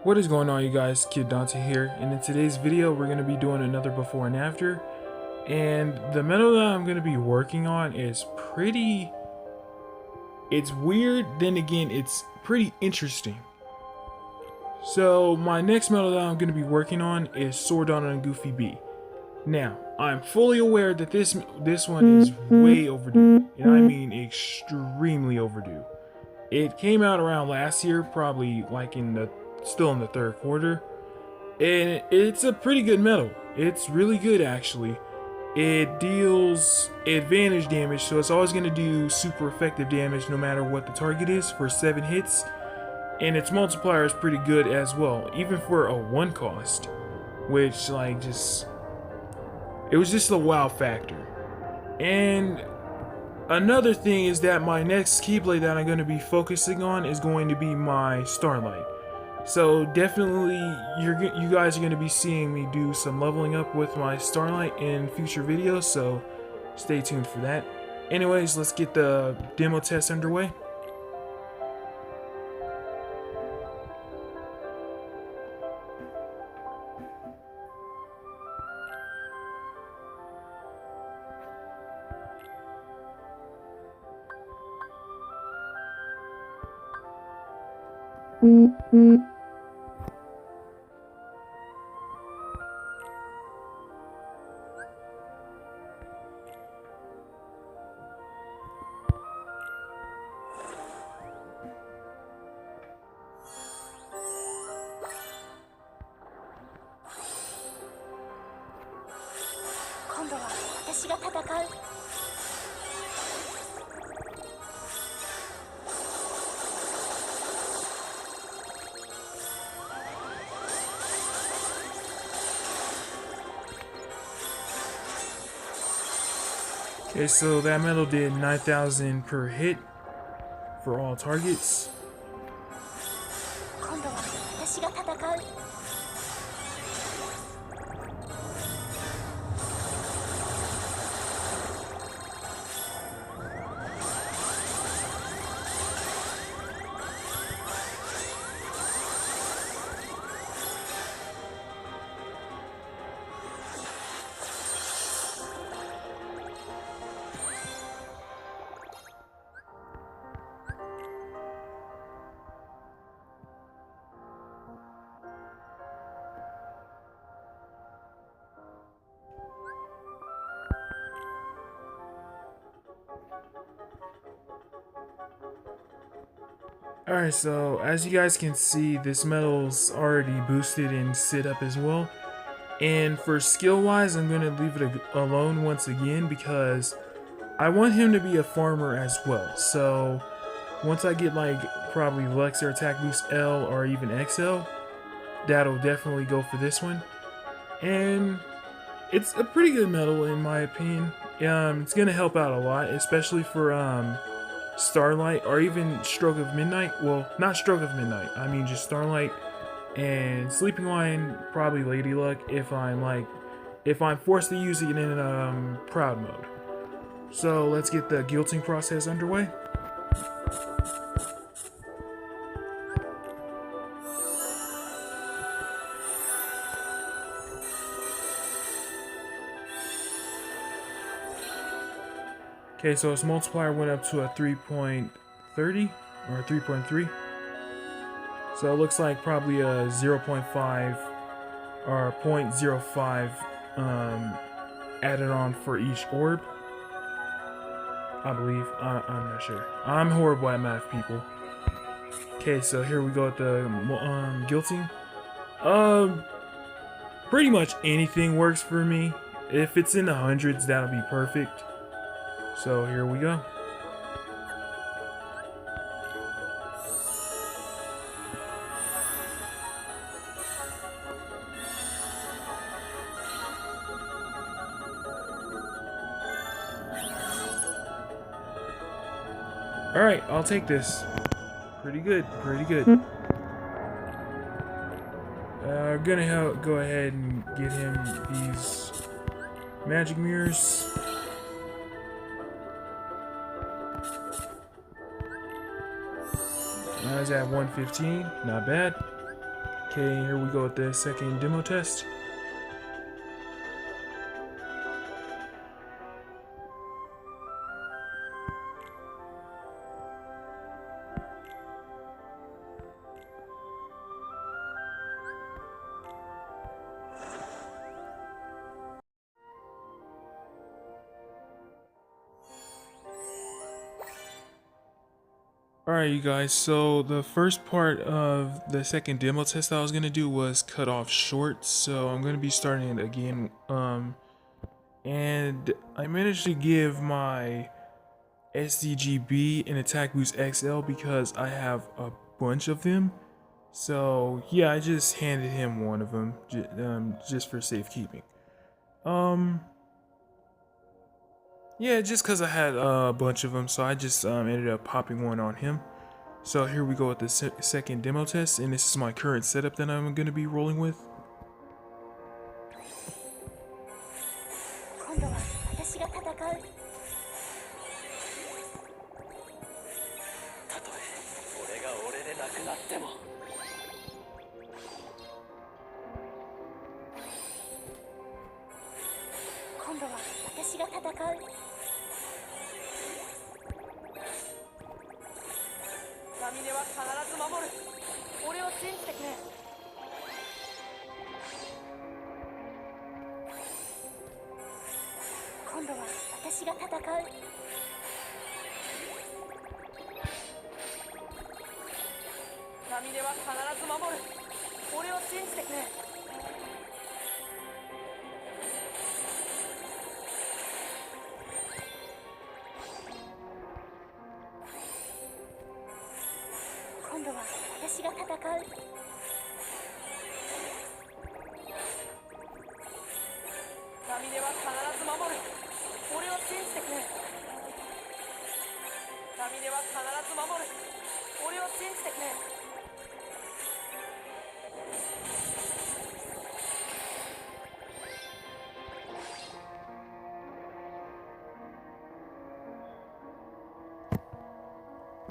What is going on, you guys? Kid Dante here, and in today's video we're going to be doing another before and after. And the medal that I'm going to be working on is it's weird, then again it's pretty interesting. So my next medal that I'm going to be working on is Sora and Goofy B. Now, I'm fully aware that this one is way overdue, and I mean extremely overdue. It came out around last year, probably like still in the third quarter, and it's a pretty good medal. It's really good actually. It deals advantage damage, so it's always going to do super effective damage no matter what the target is for 7 hits, and its multiplier is pretty good as well, even for a 1 cost, which it was just a wow factor. And another thing is that my next Keyblade that I'm going to be focusing on is going to be my Starlight. So definitely you guys are going to be seeing me do some leveling up with my Starlight in future videos, so stay tuned for that. Anyways, let's get the demo test underway. Okay, so that medal did 9,000 per hit for all targets. Alright, so as you guys can see, this medal's already boosted in sit up as well. And for skill wise, I'm going to leave it alone once again because I want him to be a farmer as well. So once I get like probably Lex or attack boost L or even XL, that'll definitely go for this one. And it's a pretty good medal in my opinion. It's going to help out a lot, especially for Starlight or even Stroke of Midnight. Well, not Stroke of Midnight, I mean just Starlight and Sleeping Lion, probably Lady Luck if I'm forced to use it in Proud mode. So let's get the guilting process underway. Okay, so its multiplier went up to a 3.30 or a 3.3. So it looks like probably a 0.5 or 0.05 added on for each orb, I believe. I'm not sure. I'm horrible at math, people. Okay, so here we go with the guilting. Pretty much anything works for me. If it's in the hundreds, that'll be perfect. So here we go. Alright, I'll take this. Pretty good, pretty good. I'm gonna go ahead and get him these magic mirrors. I was at 115, not bad. Okay, here we go with the second demo test. Alright, you guys, so the first part of the second demo test that I was going to do was cut off short, so I'm going to be starting it again. And I managed to give my SDGB an attack boost XL because I have a bunch of them. So yeah, I just handed him one of them just for safekeeping. Yeah, just because I had a bunch of them, so I just ended up popping one on him. So here we go with the second demo test, and this is my current setup that I'm going to be rolling with.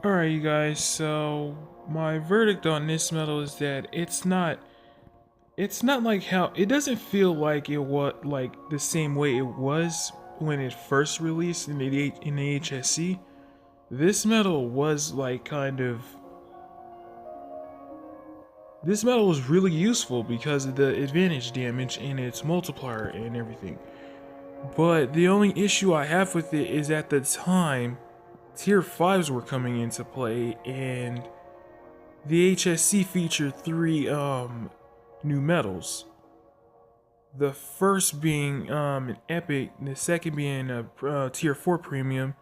Alright, you guys, so my verdict on this medal is that it's not like how it doesn't feel like it was like the same way it was when it first released in the HSC. This medal was like this medal was really useful because of the advantage damage and its multiplier and everything. But the only issue I have with it is at the time Tier 5s were coming into play, and the HSC featured 3 new medals. The first being an epic, the second being a Tier 4 premium,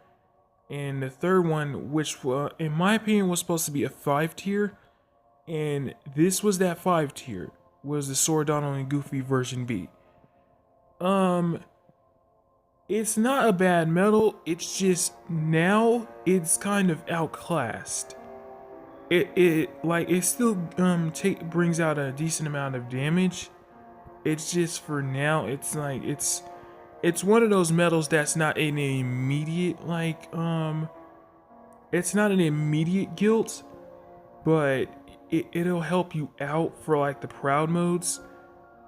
and the third one, which in my opinion was supposed to be a 5 tier, and this was that 5 tier, was the Sora, Donald, and Goofy version B. It's not a bad medal, it's just now it's kind of outclassed. It still brings out a decent amount of damage. It's just for now it's like it's one of those medals that's not an immediate it's not an immediate guilt, but it'll help you out for like the proud modes.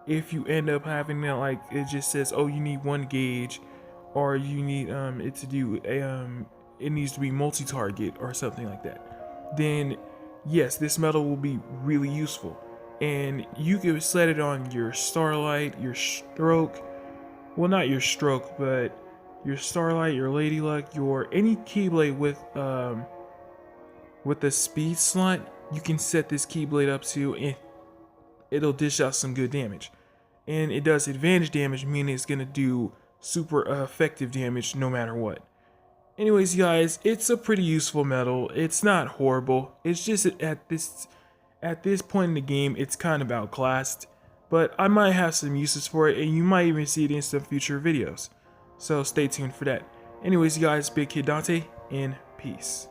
If you end up having that, like it just says, oh, you need 1 gauge, or you need it to do it needs to be multi-target or something like that, then yes, this medal will be really useful. And you can set it on your Starlight, your Stroke, well, not your Stroke, but your Starlight, your Lady Luck, your any Keyblade with the speed slot. You can set this Keyblade up to, and it'll dish out some good damage. And it does advantage damage, meaning it's gonna do super effective damage no matter what. Anyways, guys, it's a pretty useful medal. It's not horrible. It's just at this point in the game, it's kind of outclassed. But I might have some uses for it, and you might even see it in some future videos. So stay tuned for that. Anyways, guys, Big Kid Dante, and peace.